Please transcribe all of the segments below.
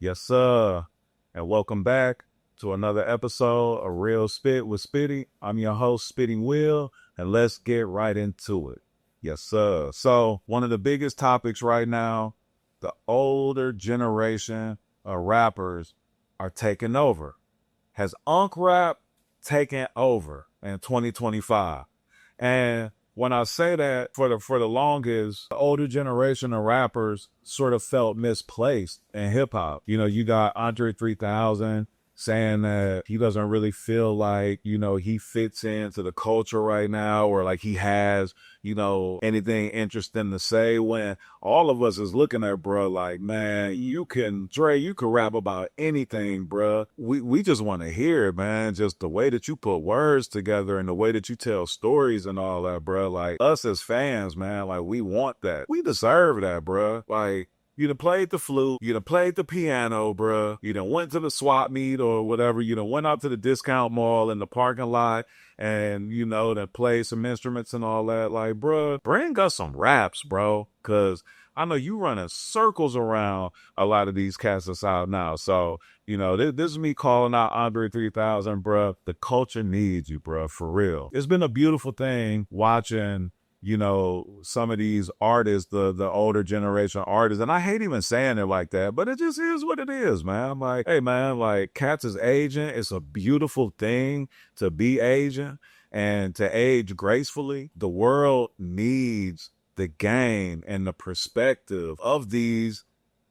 Yes, sir. And welcome back to another episode of Real Spit with Spitty. I'm your host, Spitting Will, and let's get right into it. Yes, sir. So, one of the biggest topics right now, the older generation of rappers are taking over. Has Unk Rap taken over in 2025? And when I say that, for the longest, the older generation of rappers sort of felt misplaced in hip hop. You know, you got Andre 3000 saying that he doesn't really feel like, he fits into the culture right now, or like he has, anything interesting to say, when all of us is looking at bro like, man, you can rap about anything, bro. We just want to hear it, man. Just the way that you put words together and the way that you tell stories and all that, bro. Like, us as fans, man, like, we want that. We deserve that, bro. Like, you done played the flute, you done played the piano, bruh. You done went to the swap meet or whatever. You done went out to the discount mall in the parking lot and, done played some instruments and all that. Like, bruh, bring us some raps, bro. Cause I know you running circles around a lot of these cats that's out now. So, this is me calling out Andre 3000, bruh. The culture needs you, bruh, for real. It's been a beautiful thing watching some of these artists, the older generation artists, and I hate even saying it like that, but it just is what it is, man. I'm like, hey, man, like, cats is aging. It's a beautiful thing to be aging and to age gracefully. The world needs the game and the perspective of these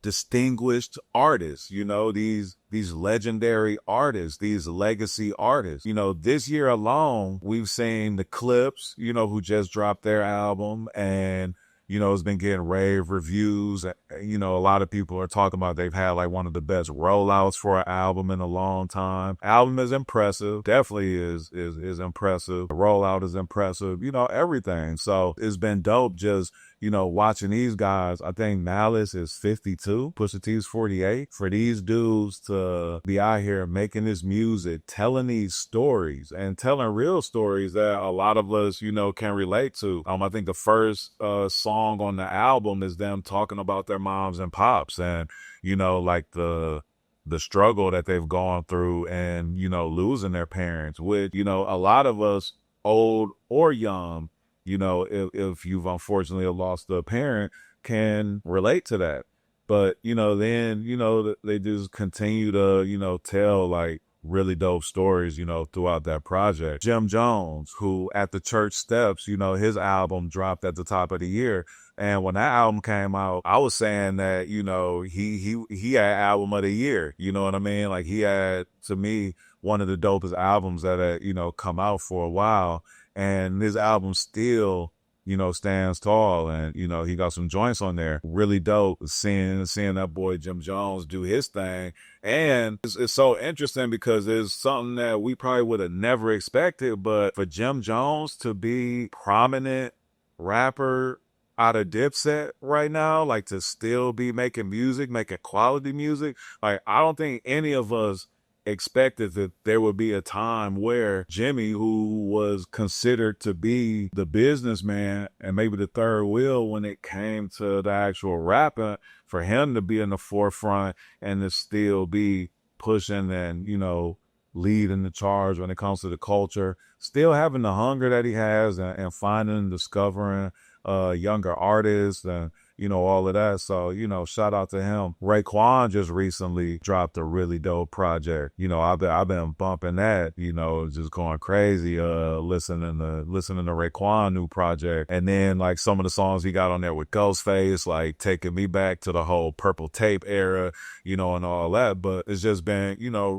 distinguished artists, these legendary artists, these legacy artists. This year alone, we've seen the Clips, who just dropped their album, and it's been getting rave reviews. A lot of people are talking about they've had like one of the best rollouts for an album in a long time. Album is impressive. Definitely is impressive. The rollout is impressive, everything. So it's been dope just, watching these guys. I think Malice is 52, Pusha T is 48. For these dudes to be out here making this music, telling these stories and telling real stories that a lot of us, can relate to. I think the first song on the album is them talking about their moms and pops and, like the struggle that they've gone through and, losing their parents, which, a lot of us, old or young, if you've unfortunately lost a parent, can relate to that. But, then, they just continue to, tell like really dope stories, throughout that project. Jim Jones, who at the church steps, his album dropped at the top of the year. And when that album came out, I was saying that, he had album of the year. You know what I mean? Like, he had, to me, one of the dopest albums that had, come out for a while. And his album still, stands tall, and, he got some joints on there. Really dope seeing that boy Jim Jones do his thing. And it's so interesting because it's something that we probably would have never expected, but for Jim Jones to be prominent rapper out of Dipset right now, like to still be making music, making quality music, like I don't think any of us expected that there would be a time where Jimmy, who was considered to be the businessman and maybe the third wheel when it came to the actual rapping, for him to be in the forefront and to still be pushing and, leading the charge when it comes to the culture, still having the hunger that he has and finding and discovering younger artists and, all of that. So, shout out to him. Raekwon just recently dropped a really dope project. I've been bumping that, just going crazy, listening to Raekwon new project. And then like some of the songs he got on there with Ghostface, like taking me back to the whole Purple Tape era, and all that. But it's just been,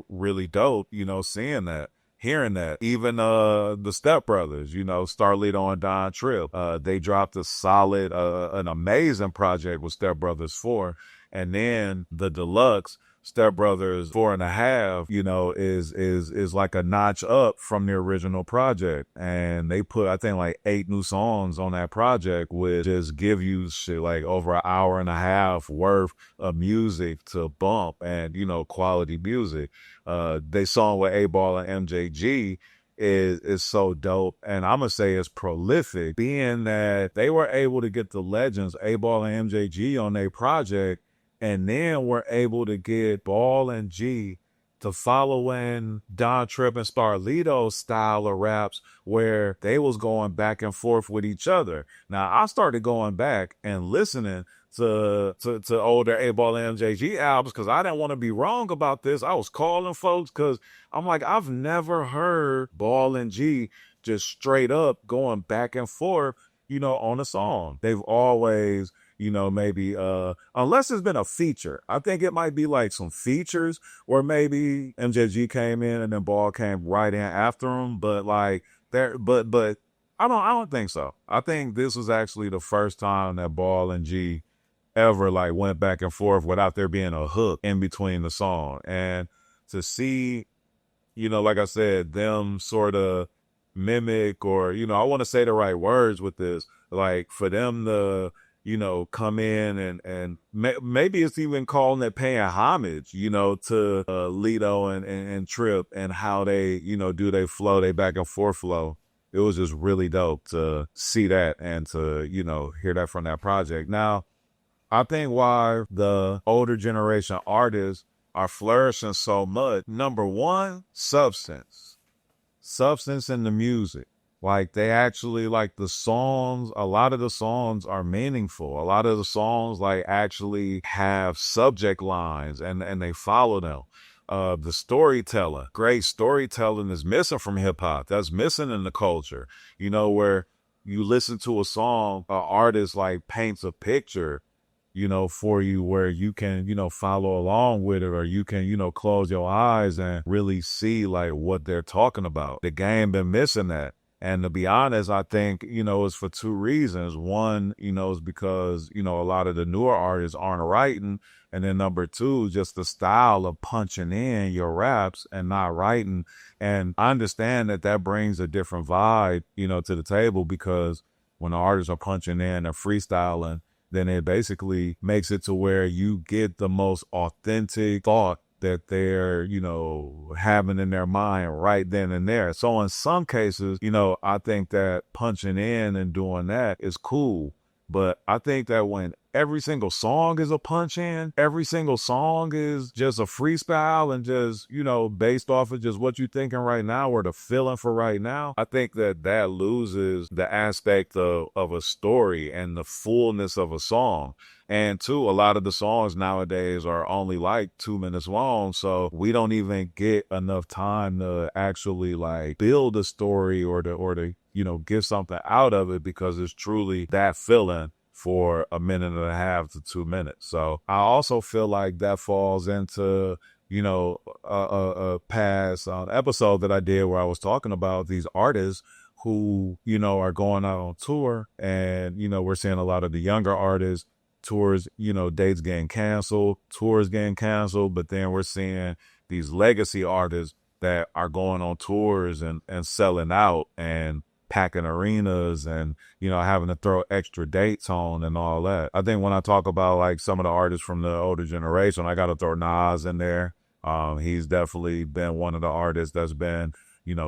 really dope, seeing that. Hearing that. Even the Step Brothers, Starlito and Don Tripp, they dropped a solid, an amazing project with Step Brothers 4. And then the deluxe Step Brothers 4.5, is like a notch up from the original project. And they put, I think, like 8 new songs on that project, which just give you shit like over an hour and a half worth of music to bump and, quality music. They song with A-Ball and MJG is so dope, and I'm gonna say it's prolific, being that they were able to get the legends A-Ball and MJG on their project And then we're able to get Ball and G to follow in Don Tripp and Starlito's style of raps where they was going back and forth with each other. Now I started going back and listening to older A-Ball and MJG albums because I didn't want to be wrong about this. I was calling folks because I'm like, I've never heard Ball and G just straight up going back and forth, on a song. They've always, maybe unless it's been a feature. I think it might be like some features where maybe MJG came in and then Ball came right in after him. But like there, but I don't think so. I think this was actually the first time that Ball and G ever like went back and forth without there being a hook in between the song. And to see, like I said, them sort of mimic or, I want to say the right words with this, like for them to, come in and maybe it's even calling it paying homage, to Lito and Trip and how they, do they flow, they back and forth flow. It was just really dope to see that and to, hear that from that project. Now, I think why the older generation artists are flourishing so much, number one, substance in the music. Like they actually like the songs, a lot of the songs are meaningful. A lot of the songs like actually have subject lines and they follow them. The storytelling, great storytelling is missing from hip hop. That's missing in the culture, where you listen to a song, an artist like paints a picture, for you where you can, follow along with it or you can, close your eyes and really see like what they're talking about. The game been missing that. And to be honest, I think, it's for two reasons. One, is because, a lot of the newer artists aren't writing. And then number two, just the style of punching in your raps and not writing. And I understand that brings a different vibe, to the table because when the artists are punching in and freestyling, then it basically makes it to where you get the most authentic thought that they're, having in their mind right then and there. So in some cases, I think that punching in and doing that is cool. But I think that when every single song is a punch in, every single song is just a freestyle and just, based off of just what you're thinking right now or the feeling for right now, I think that loses the aspect of a story and the fullness of a song. And two, a lot of the songs nowadays are only like 2 minutes long. So we don't even get enough time to actually like build a story or to get something out of it because it's truly that feeling for a minute and a half to 2 minutes. So I also feel like that falls into, a past episode that I did where I was talking about these artists who, are going out on tour and, we're seeing a lot of the younger artists tours, dates getting canceled, tours getting canceled, but then we're seeing these legacy artists that are going on tours and selling out and packing arenas and, having to throw extra dates on and all that. I think when I talk about like some of the artists from the older generation, I got to throw Nas in there. He's definitely been one of the artists that's been,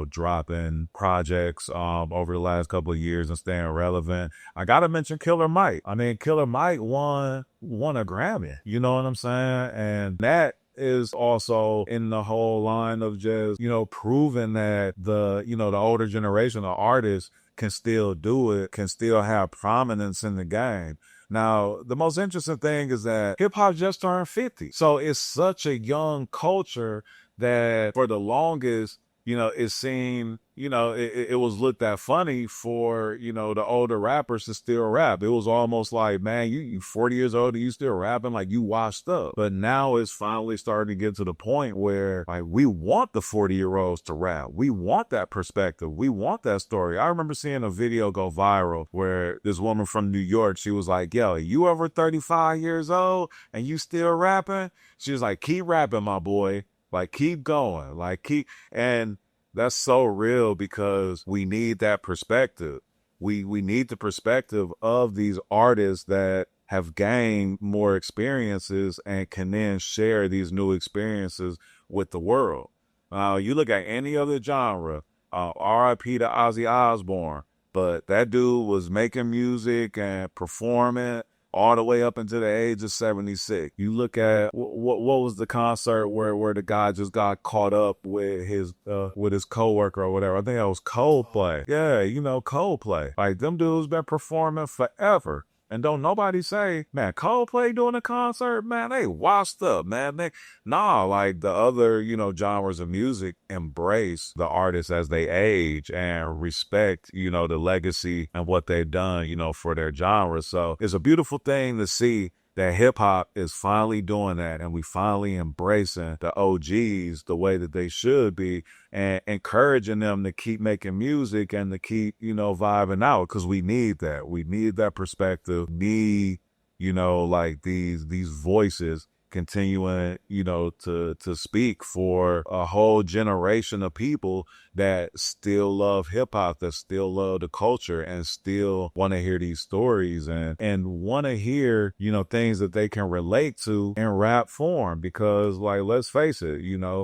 dropping projects over the last couple of years and staying relevant. I got to mention Killer Mike. I mean, Killer Mike won a Grammy, you know what I'm saying? And that is also in the whole line of just, proving that the older generation of artists can still do it, can still have prominence in the game. Now, the most interesting thing is that hip hop just turned 50. So it's such a young culture that for the longest, it seemed, it was looked at funny for, the older rappers to still rap. It was almost like, man, you 40 years old, and you still rapping, like you washed up. But now it's finally starting to get to the point where like we want the 40-year-olds to rap. We want that perspective. We want that story. I remember seeing a video go viral where this woman from New York, she was like, yo, you over 35 years old and you still rapping? She was like, keep rapping, my boy. Like, keep going, and that's so real because we need that perspective. We need the perspective of these artists that have gained more experiences and can then share these new experiences with the world. You look at any other genre, RIP to Ozzy Osbourne, but that dude was making music and performing all the way up into the age of 76. You look at what was the concert where the guy just got caught up with his coworker or whatever. I think that was Coldplay. Yeah, Coldplay. Like them dudes been performing forever. And don't nobody say, man, Coldplay doing a concert, man, they washed up, man. Like the other, genres of music embrace the artists as they age and respect, the legacy and what they've done, for their genre. So it's a beautiful thing to see that hip hop is finally doing that, and we finally embracing the OGs the way that they should be, and encouraging them to keep making music and to keep, vibing out, because we need that. We need that perspective. Need, like these voices continuing, to speak for a whole generation of people that still love hip hop, that still love the culture, and still want to hear these stories and want to hear, things that they can relate to in rap form. Because, like, let's face it,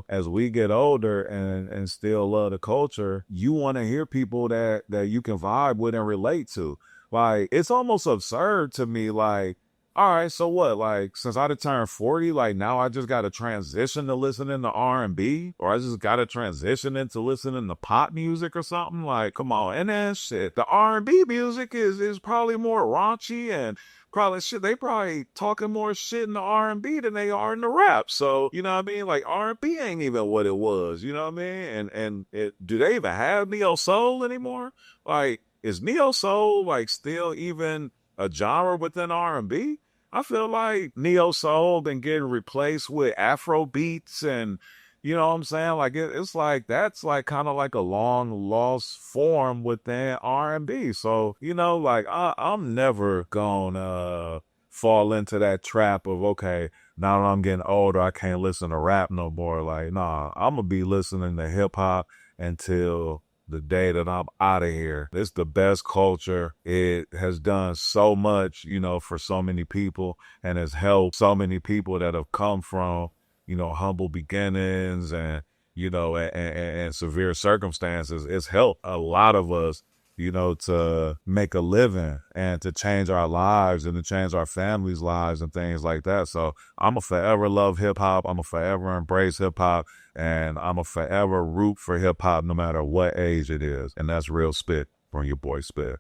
as we get older and still love the culture, you want to hear people that you can vibe with and relate to. Like, it's almost absurd to me, like, all right, so what? Like, since I done turned 40, like now I just got to transition to listening to R&B, or I just got to transition into listening to pop music or something. Like, come on. And then shit, the R&B music is probably more raunchy, and probably shit, they probably talking more shit in the R&B than they are in the rap. So, you know what I mean? Like, R&B ain't even what it was, you know what I mean? And do they even have neo soul anymore? Like, is neo soul like still even a genre within R&B? I feel like neo soul been getting replaced with Afro beats, and you know what I'm saying? Like it's like that's like kind of like a long lost form within R&B. So like I'm never gonna fall into that trap of, okay, now that I'm getting older, I can't listen to rap no more. Like, nah, I'm gonna be listening to hip hop until the day that I'm out of here. It's the best culture. It has done so much, for so many people, and has helped so many people that have come from, humble beginnings and, and severe circumstances. It's helped a lot of us, to make a living and to change our lives and to change our families' lives and things like that. So I'm going to forever love hip hop. I'm going to forever embrace hip hop. And I'm going to forever root for hip hop no matter what age it is. And that's real spit from your boy Spit.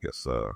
Yes, sir.